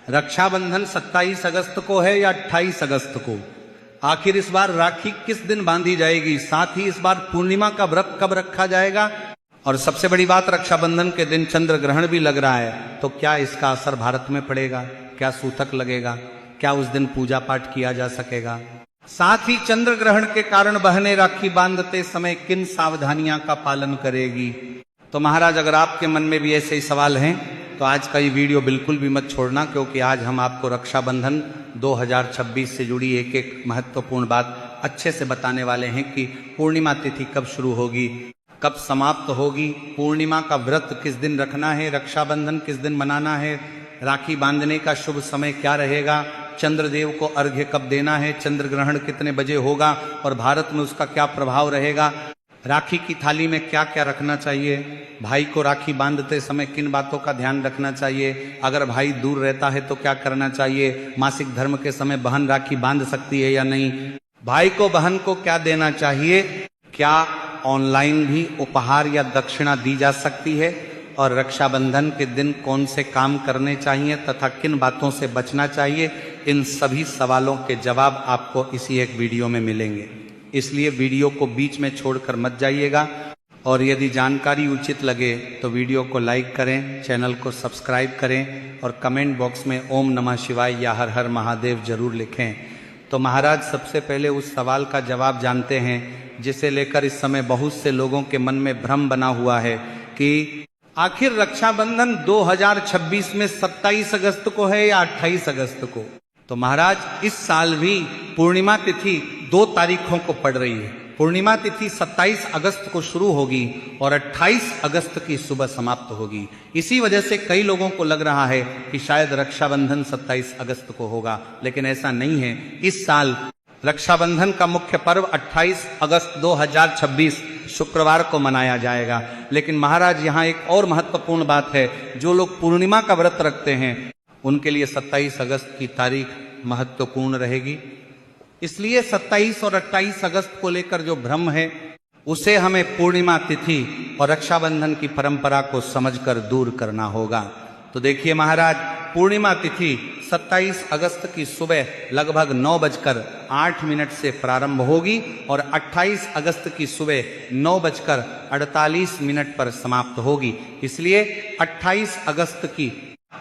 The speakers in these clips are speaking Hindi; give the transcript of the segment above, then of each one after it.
रक्षाबंधन 27 अगस्त को है या 28 अगस्त को? आखिर इस बार राखी किस दिन बांधी जाएगी? साथ ही इस बार पूर्णिमा का व्रत कब रखा जाएगा? और सबसे बड़ी बात, रक्षाबंधन के दिन चंद्र ग्रहण भी लग रहा है, तो क्या इसका असर भारत में पड़ेगा? क्या सूतक लगेगा? क्या उस दिन पूजा पाठ किया जा सकेगा? साथ ही चंद्र ग्रहण के कारण बहनें राखी बांधते समय किन सावधानियां का पालन करेगी? तो महाराज, अगर आपके मन में भी ऐसे ही सवाल हैं तो आज का ये वीडियो बिल्कुल भी मत छोड़ना, क्योंकि आज हम आपको रक्षाबंधन 2026 से जुड़ी एक एक महत्वपूर्ण बात अच्छे से बताने वाले हैं कि पूर्णिमा तिथि कब शुरू होगी, कब समाप्त होगी, पूर्णिमा का व्रत किस दिन रखना है, रक्षाबंधन किस दिन मनाना है, राखी बांधने का शुभ समय क्या रहेगा, चंद्रदेव को अर्घ्य कब देना है, चंद्र ग्रहण कितने बजे होगा और भारत में उसका क्या प्रभाव रहेगा, राखी की थाली में क्या क्या रखना चाहिए, भाई को राखी बांधते समय किन बातों का ध्यान रखना चाहिए, अगर भाई दूर रहता है तो क्या करना चाहिए, मासिक धर्म के समय बहन राखी बांध सकती है या नहीं, भाई को बहन को क्या देना चाहिए, क्या ऑनलाइन भी उपहार या दक्षिणा दी जा सकती है, और रक्षाबंधन के दिन कौन से काम करने चाहिए तथा किन बातों से बचना चाहिए, इन सभी सवालों के जवाब आपको इसी एक वीडियो में मिलेंगे। इसलिए वीडियो को बीच में छोड़कर मत जाइएगा, और यदि जानकारी उचित लगे तो वीडियो को लाइक करें, चैनल को सब्सक्राइब करें और कमेंट बॉक्स में ओम नमः शिवाय या हर हर महादेव जरूर लिखें। तो महाराज, सबसे पहले उस सवाल का जवाब जानते हैं जिसे लेकर इस समय बहुत से लोगों के मन में भ्रम बना हुआ है कि आखिर रक्षाबंधन 2026 में 27 अगस्त को है या 28 अगस्त को? तो महाराज, इस साल भी पूर्णिमा तिथि 2 तारीखों को पड़ रही है। पूर्णिमा तिथि 27 अगस्त को शुरू होगी और 28 अगस्त की सुबह समाप्त होगी। इसी वजह से कई लोगों को लग रहा है कि शायद रक्षाबंधन 27 अगस्त को होगा, लेकिन ऐसा नहीं है। इस साल रक्षाबंधन का मुख्य पर्व 28 अगस्त 2026 शुक्रवार को मनाया जाएगा। लेकिन महाराज, यहाँ एक और महत्वपूर्ण बात है, जो लोग पूर्णिमा का व्रत रखते हैं उनके लिए 27 अगस्त की तारीख महत्वपूर्ण रहेगी। इसलिए 27 और 28 अगस्त को लेकर जो भ्रम है उसे हमें पूर्णिमा तिथि और रक्षाबंधन की परंपरा को समझकर दूर करना होगा। तो देखिए महाराज, पूर्णिमा तिथि 27 अगस्त की सुबह लगभग 9:08 से प्रारंभ होगी और 28 अगस्त की सुबह 9:48 पर समाप्त होगी। इसलिए 28 अगस्त की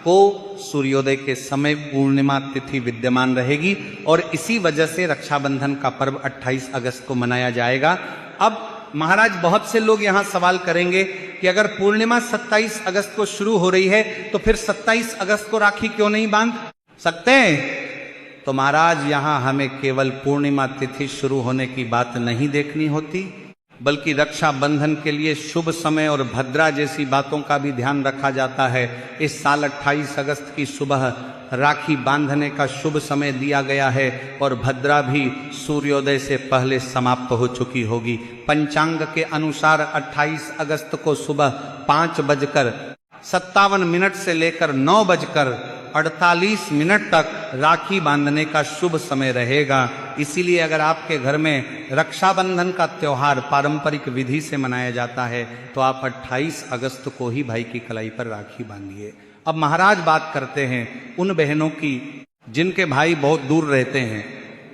को सूर्योदय के समय पूर्णिमा तिथि विद्यमान रहेगी और इसी वजह से रक्षाबंधन का पर्व 28 अगस्त को मनाया जाएगा। अब महाराज, बहुत से लोग यहाँ सवाल करेंगे कि अगर पूर्णिमा 27 अगस्त को शुरू हो रही है तो फिर 27 अगस्त को राखी क्यों नहीं बांध सकते हैं? तो महाराज, यहाँ हमें केवल पूर्णिमा तिथि शुरू होने की बात नहीं देखनी होती, बल्कि रक्षाबंधन के लिए शुभ समय और भद्रा जैसी बातों का भी ध्यान रखा जाता है। इस साल 28 अगस्त की सुबह राखी बांधने का शुभ समय दिया गया है और भद्रा भी सूर्योदय से पहले समाप्त हो चुकी होगी। पंचांग के अनुसार 28 अगस्त को सुबह 5:57 से लेकर 9:48 तक राखी बांधने का शुभ समय रहेगा। इसीलिए अगर आपके घर में रक्षाबंधन का त्योहार पारंपरिक विधि से मनाया जाता है तो आप 28 अगस्त को ही भाई की कलाई पर राखी बांधिए। अब महाराज, बात करते हैं उन बहनों की जिनके भाई बहुत दूर रहते हैं।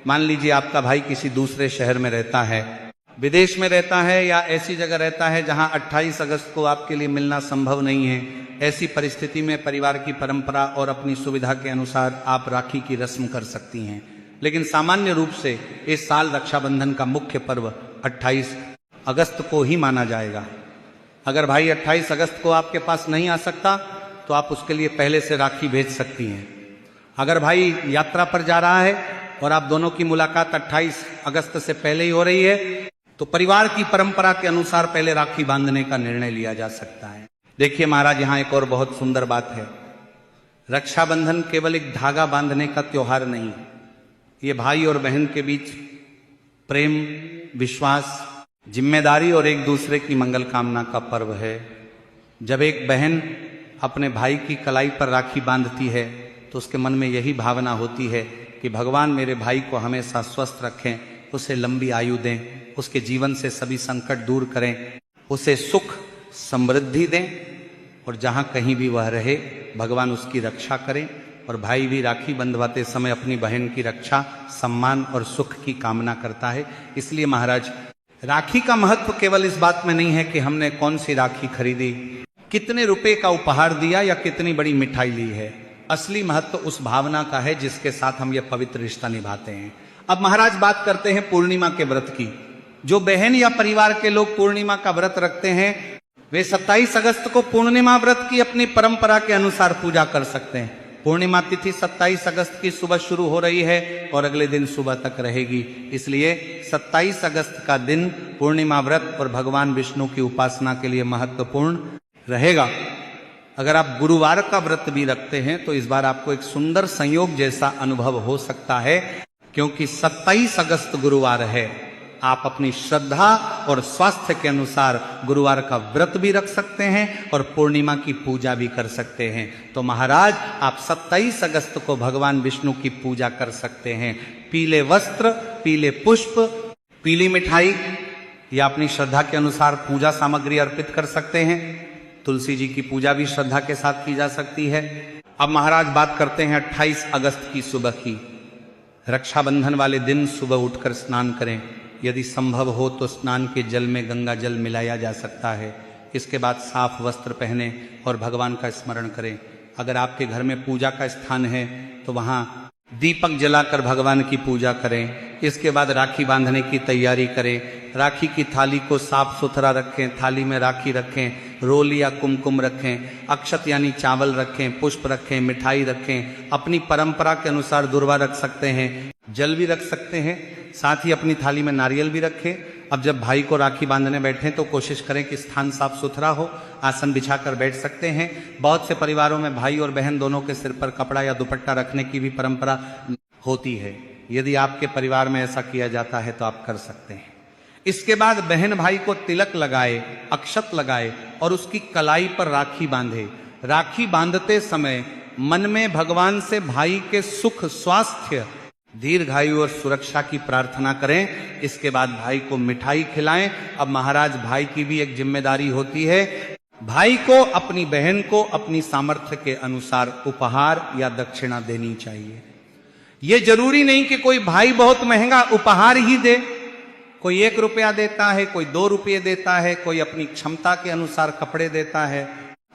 मान लीजिए आपका भाई किसी दूसरे शहर में रहता है, विदेश में रहता है या ऐसी जगह रहता है जहां 28 अगस्त को आपके लिए मिलना संभव नहीं है। ऐसी परिस्थिति में परिवार की परंपरा और अपनी सुविधा के अनुसार आप राखी की रस्म कर सकती हैं। लेकिन सामान्य रूप से इस साल रक्षाबंधन का मुख्य पर्व 28 अगस्त को ही माना जाएगा। अगर भाई 28 अगस्त को आपके पास नहीं आ सकता तो आप उसके लिए पहले से राखी भेज सकती हैं। अगर भाई यात्रा पर जा रहा है और आप दोनों की मुलाकात 28 अगस्त से पहले ही हो रही है तो परिवार की परंपरा के अनुसार पहले राखी बांधने का निर्णय लिया जा सकता है। देखिए महाराज, यहाँ एक और बहुत सुंदर बात है। रक्षाबंधन केवल एक धागा बांधने का त्योहार नहीं है, ये भाई और बहन के बीच प्रेम, विश्वास, जिम्मेदारी और एक दूसरे की मंगल कामना का पर्व है। जब एक बहन अपने भाई की कलाई पर राखी बांधती है तो उसके मन में यही भावना होती है कि भगवान मेरे भाई को हमेशा स्वस्थ रखें, उसे लंबी आयु दें, उसके जीवन से सभी संकट दूर करें, उसे सुख समृद्धि दें और जहाँ कहीं भी वह रहे भगवान उसकी रक्षा करें और भाई भी राखी बंधवाते समय अपनी बहन की रक्षा, सम्मान और सुख की कामना करता है। इसलिए महाराज, राखी का महत्व केवल इस बात में नहीं है कि हमने कौन सी राखी खरीदी, कितने रुपए का उपहार दिया या कितनी बड़ी मिठाई ली है। असली महत्व उस भावना का है जिसके साथ हम यह पवित्र रिश्ता निभाते हैं। अब महाराज बात करते हैं पूर्णिमा के व्रत की। जो बहन या परिवार के लोग पूर्णिमा का व्रत रखते हैं वे 27 अगस्त को पूर्णिमा व्रत की अपनी परंपरा के अनुसार पूजा कर सकते हैं। पूर्णिमा तिथि 27 अगस्त की सुबह शुरू हो रही है और अगले दिन सुबह तक रहेगी। इसलिए 27 अगस्त का दिन पूर्णिमा व्रत और भगवान विष्णु की उपासना के लिए महत्वपूर्ण रहेगा। अगर आप गुरुवार का व्रत भी रखते हैं तो इस बार आपको एक सुंदर संयोग जैसा अनुभव हो सकता है, क्योंकि 27 अगस्त गुरुवार है। आप अपनी श्रद्धा और स्वास्थ्य के अनुसार गुरुवार का व्रत भी रख सकते हैं और पूर्णिमा की पूजा भी कर सकते हैं। तो महाराज, आप 27 अगस्त को भगवान विष्णु की पूजा कर सकते हैं। पीले वस्त्र, पीले पुष्प, पीली मिठाई या अपनी श्रद्धा के अनुसार पूजा सामग्री अर्पित कर सकते हैं। तुलसी जी की पूजा भी श्रद्धा के साथ की जा सकती है। अब महाराज बात करते हैं 28 अगस्त की सुबह की। रक्षाबंधन वाले दिन सुबह उठकर स्नान करें। यदि संभव हो तो स्नान के जल में गंगा जल मिलाया जा सकता है। इसके बाद साफ वस्त्र पहने और भगवान का स्मरण करें। अगर आपके घर में पूजा का स्थान है तो वहाँ दीपक जलाकर भगवान की पूजा करें। इसके बाद राखी बांधने की तैयारी करें। राखी की थाली को साफ सुथरा रखें, थाली में राखी रखें, रोल या कुमकुम रखें, अक्षत यानी चावल रखें, पुष्प रखें, मिठाई रखें। अपनी परंपरा के अनुसार दुर्वा रख सकते हैं, जल भी रख सकते हैं, साथ ही अपनी थाली में नारियल भी रखें। अब जब भाई को राखी बांधने बैठें तो कोशिश करें कि स्थान साफ सुथरा हो, आसन बिछाकर बैठ सकते हैं। बहुत से परिवारों में भाई और बहन दोनों के सिर पर कपड़ा या दुपट्टा रखने की भी परंपरा होती है। यदि आपके परिवार में ऐसा किया जाता है तो आप कर सकते हैं। इसके बाद बहन भाई को तिलक लगाए, अक्षत लगाए और उसकी कलाई पर राखी बांधे। राखी बांधते समय मन में भगवान से भाई के सुख, स्वास्थ्य, दीर्घायु और सुरक्षा की प्रार्थना करें। इसके बाद भाई को मिठाई खिलाएं। अब महाराज, भाई की भी एक जिम्मेदारी होती है। भाई को अपनी बहन को अपनी सामर्थ्य के अनुसार उपहार या दक्षिणा देनी चाहिए। यह जरूरी नहीं कि कोई भाई बहुत महंगा उपहार ही दे। कोई 1 रुपया देता है, कोई 2 रुपये देता है, कोई अपनी क्षमता के अनुसार कपड़े देता है,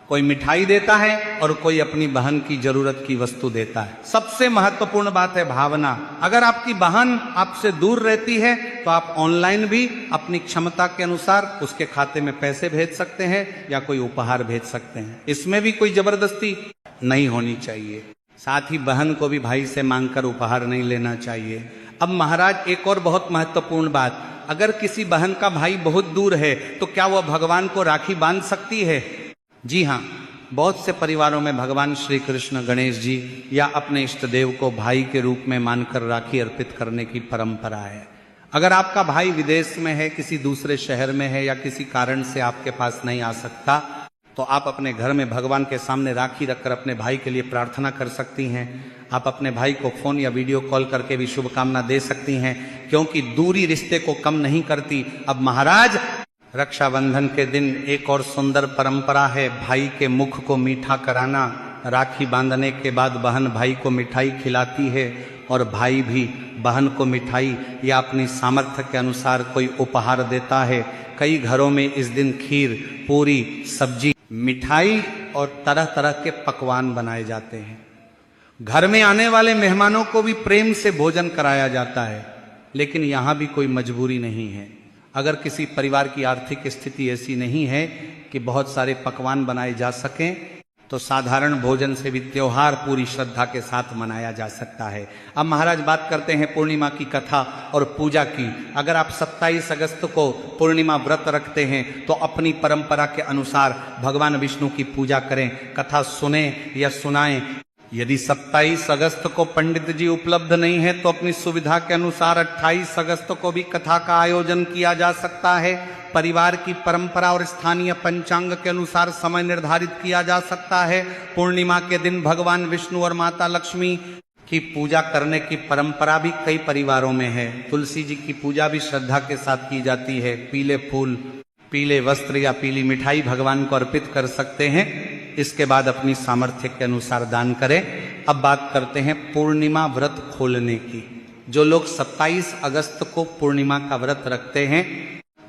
कोई मिठाई देता है और कोई अपनी बहन की जरूरत की वस्तु देता है। सबसे महत्वपूर्ण बात है भावना। अगर आपकी बहन आपसे दूर रहती है तो आप ऑनलाइन भी अपनी क्षमता के अनुसार उसके खाते में पैसे भेज सकते हैं या कोई उपहार भेज सकते हैं। इसमें भी कोई जबरदस्ती नहीं होनी चाहिए। साथ ही बहन को भी भाई से मांगकर उपहार नहीं लेना चाहिए। अब महाराज, एक और बहुत महत्वपूर्ण बात, अगर किसी बहन का भाई बहुत दूर है तो क्या वह भगवान को राखी बांध सकती है? जी हाँ, बहुत से परिवारों में भगवान श्री कृष्ण, गणेश जी या अपने इष्ट देव को भाई के रूप में मानकर राखी अर्पित करने की परंपरा है। अगर आपका भाई विदेश में है, किसी दूसरे शहर में है या किसी कारण से आपके पास नहीं आ सकता, तो आप अपने घर में भगवान के सामने राखी रखकर अपने भाई के लिए प्रार्थना कर सकती हैं। आप अपने भाई को फोन या वीडियो कॉल करके भी शुभकामना दे सकती हैं, क्योंकि दूरी रिश्ते को कम नहीं करती। अब महाराज, रक्षाबंधन के दिन एक और सुंदर परंपरा है, भाई के मुख को मीठा कराना। राखी बांधने के बाद बहन भाई को मिठाई खिलाती है और भाई भी बहन को मिठाई या अपनी सामर्थ्य के अनुसार कोई उपहार देता है। कई घरों में इस दिन खीर, पूरी, सब्जी, मिठाई और तरह तरह के पकवान बनाए जाते हैं। घर में आने वाले मेहमानों को भी प्रेम से भोजन कराया जाता है। लेकिन यहाँ भी कोई मजबूरी नहीं है। अगर किसी परिवार की आर्थिक स्थिति ऐसी नहीं है कि बहुत सारे पकवान बनाए जा सकें, तो साधारण भोजन से भी त्योहार पूरी श्रद्धा के साथ मनाया जा सकता है। अब महाराज बात करते हैं पूर्णिमा की कथा और पूजा की। अगर आप 27 अगस्त को पूर्णिमा व्रत रखते हैं तो अपनी परंपरा के अनुसार भगवान विष्णु की पूजा करें, कथा सुने या सुनाएं। यदि 27 अगस्त को पंडित जी उपलब्ध नहीं है तो अपनी सुविधा के अनुसार 28 अगस्त को भी कथा का आयोजन किया जा सकता है। परिवार की परंपरा और स्थानीय पंचांग के अनुसार समय निर्धारित किया जा सकता है। पूर्णिमा के दिन भगवान विष्णु और माता लक्ष्मी की पूजा करने की परंपरा भी कई परिवारों में है। तुलसी जी की पूजा भी श्रद्धा के साथ की जाती है। पीले फूल, पीले वस्त्र या पीली मिठाई भगवान को अर्पित कर सकते हैं। इसके बाद अपनी सामर्थ्य के अनुसार दान करें। अब बात करते हैं पूर्णिमा व्रत खोलने की। जो लोग 27 अगस्त को पूर्णिमा का व्रत रखते हैं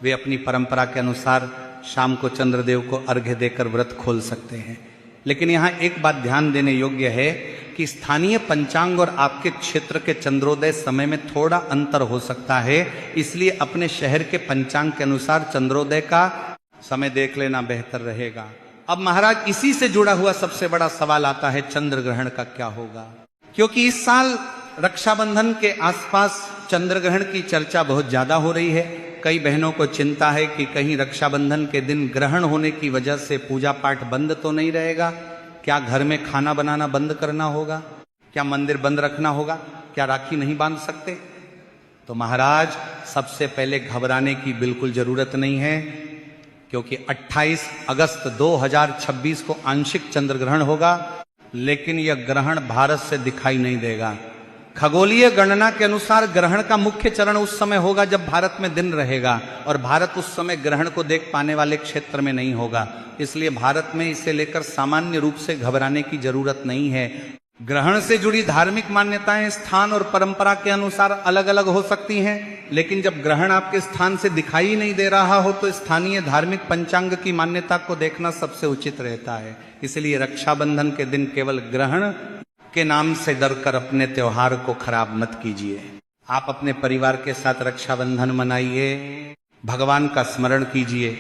वे अपनी परंपरा के अनुसार शाम को चंद्रदेव को अर्घ्य देकर व्रत खोल सकते हैं। लेकिन यहाँ एक बात ध्यान देने योग्य है कि स्थानीय पंचांग और आपके क्षेत्र के चंद्रोदय समय में थोड़ा अंतर हो सकता है, इसलिए अपने शहर के पंचांग के अनुसार चंद्रोदय का समय देख लेना बेहतर रहेगा। अब महाराज इसी से जुड़ा हुआ सबसे बड़ा सवाल आता है, चंद्र ग्रहण का क्या होगा? क्योंकि इस साल रक्षाबंधन के आसपास चंद्र ग्रहण की चर्चा बहुत ज्यादा हो रही है। कई बहनों को चिंता है कि कहीं रक्षाबंधन के दिन ग्रहण होने की वजह से पूजा पाठ बंद तो नहीं रहेगा, क्या घर में खाना बनाना बंद करना होगा, क्या मंदिर बंद रखना होगा, क्या राखी नहीं बांध सकते? तो महाराज सबसे पहले घबराने की बिल्कुल जरूरत नहीं है, क्योंकि 28 अगस्त 2026 को आंशिक चंद्र ग्रहण होगा, लेकिन यह ग्रहण भारत से दिखाई नहीं देगा। खगोलीय गणना के अनुसार ग्रहण का मुख्य चरण उस समय होगा जब भारत में दिन रहेगा, और भारत उस समय ग्रहण को देख पाने वाले क्षेत्र में नहीं होगा। इसलिए भारत में इसे लेकर सामान्य रूप से घबराने की जरूरत नहीं है। ग्रहण से जुड़ी धार्मिक मान्यताएं स्थान और परंपरा के अनुसार अलग अलग हो सकती हैं, लेकिन जब ग्रहण आपके स्थान से दिखाई नहीं दे रहा हो तो स्थानीय धार्मिक पंचांग की मान्यता को देखना सबसे उचित रहता है। इसलिए रक्षाबंधन के दिन केवल ग्रहण के नाम से डरकर अपने त्योहार को खराब मत कीजिए। आप अपने परिवार के साथ रक्षाबंधन मनाइए, भगवान का स्मरण कीजिए,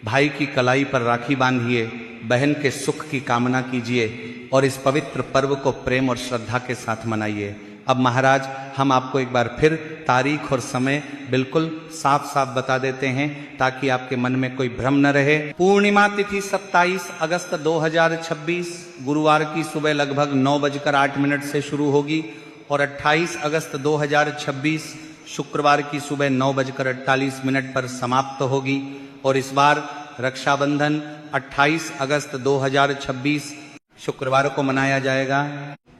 भाई की कलाई पर राखी बांधिए, बहन के सुख की कामना कीजिए और इस पवित्र पर्व को प्रेम और श्रद्धा के साथ मनाइए। अब महाराज हम आपको एक बार फिर तारीख और समय बिल्कुल साफ साफ बता देते हैं ताकि आपके मन में कोई भ्रम न रहे। पूर्णिमा तिथि 27 अगस्त 2026 गुरुवार की सुबह लगभग 9:08 से शुरू होगी और 28 अगस्त 2026 शुक्रवार की सुबह 9:48 पर समाप्त होगी। और इस बार रक्षाबंधन 28 अगस्त 2026 शुक्रवार को मनाया जाएगा।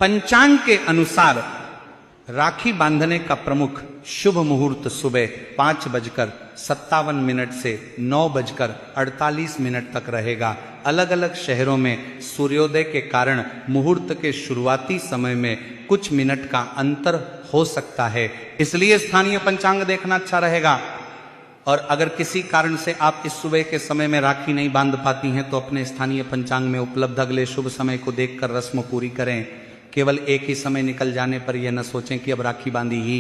पंचांग के अनुसार राखी बांधने का प्रमुख शुभ मुहूर्त सुबह 5:57 से 9:48 तक रहेगा। अलग अलग शहरों में सूर्योदय के कारण मुहूर्त के शुरुआती समय में कुछ मिनट का अंतर हो सकता है, इसलिए स्थानीय पंचांग देखना अच्छा रहेगा। और अगर किसी कारण से आप इस सुबह के समय में राखी नहीं बांध पाती हैं तो अपने स्थानीय पंचांग में उपलब्ध अगले शुभ समय को देखकर रस्म पूरी करें। केवल एक ही समय निकल जाने पर यह न सोचें कि अब राखी बांधी ही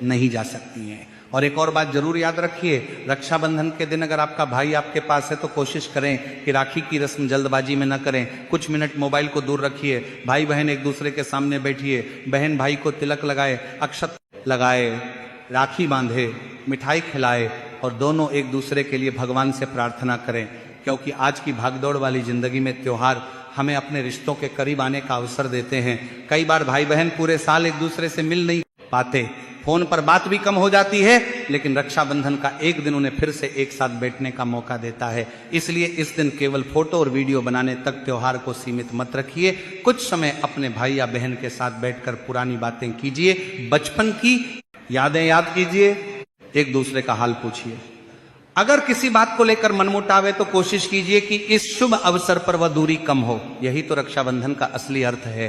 नहीं जा सकती हैं। और एक और बात जरूर याद रखिए, रक्षाबंधन के दिन अगर आपका भाई आपके पास है तो कोशिश करें कि राखी की रस्म जल्दबाजी में न करें। कुछ मिनट मोबाइल को दूर रखिए, भाई बहन एक दूसरे के सामने बैठिए, बहन भाई को तिलक लगाए, अक्षत लगाए, राखी बांधे, मिठाई खिलाए और दोनों एक दूसरे के लिए भगवान से प्रार्थना करें। क्योंकि आज की भागदौड़ वाली जिंदगी में त्योहार हमें अपने रिश्तों के करीब आने का अवसर देते हैं। कई बार भाई बहन पूरे साल एक दूसरे से मिल नहीं पाते, फोन पर बात भी कम हो जाती है, लेकिन रक्षाबंधन का एक दिन उन्हें फिर से एक साथ बैठने का मौका देता है। इसलिए इस दिन केवल फोटो और वीडियो बनाने तक त्योहार को सीमित मत रखिए। कुछ समय अपने भाई या बहन के साथ बैठकर पुरानी बातें कीजिए, बचपन की यादें याद कीजिए, एक दूसरे का हाल पूछिए। अगर किसी बात को लेकर मनमुटाव है तो कोशिश कीजिए कि इस शुभ अवसर पर वह दूरी कम हो। यही तो रक्षाबंधन का असली अर्थ है।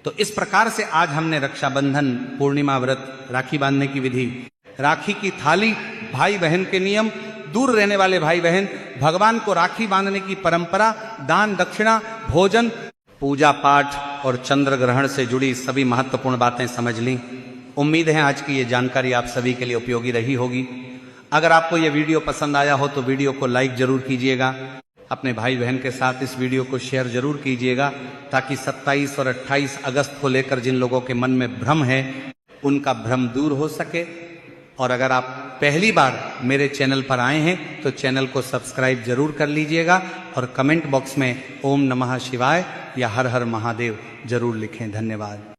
तो इस प्रकार से आज हमने रक्षाबंधन, पूर्णिमा व्रत, राखी बांधने की विधि, राखी की थाली, भाई बहन के नियम, दूर रहने वाले भाई बहन, भगवान को राखी बांधने की परंपरा, दान दक्षिणा, भोजन, पूजा पाठ और चंद्र ग्रहण से जुड़ी सभी महत्वपूर्ण बातें समझ ली। उम्मीद है आज की ये जानकारी आप सभी के लिए उपयोगी रही होगी। अगर आपको ये वीडियो पसंद आया हो तो वीडियो को लाइक जरूर कीजिएगा, अपने भाई बहन के साथ इस वीडियो को शेयर जरूर कीजिएगा, ताकि 27 और 28 अगस्त को लेकर जिन लोगों के मन में भ्रम है उनका भ्रम दूर हो सके। और अगर आप पहली बार मेरे चैनल पर आए हैं तो चैनल को सब्सक्राइब जरूर कर लीजिएगा और कमेंट बॉक्स में ओम नमः शिवाय या हर हर महादेव जरूर लिखें। धन्यवाद।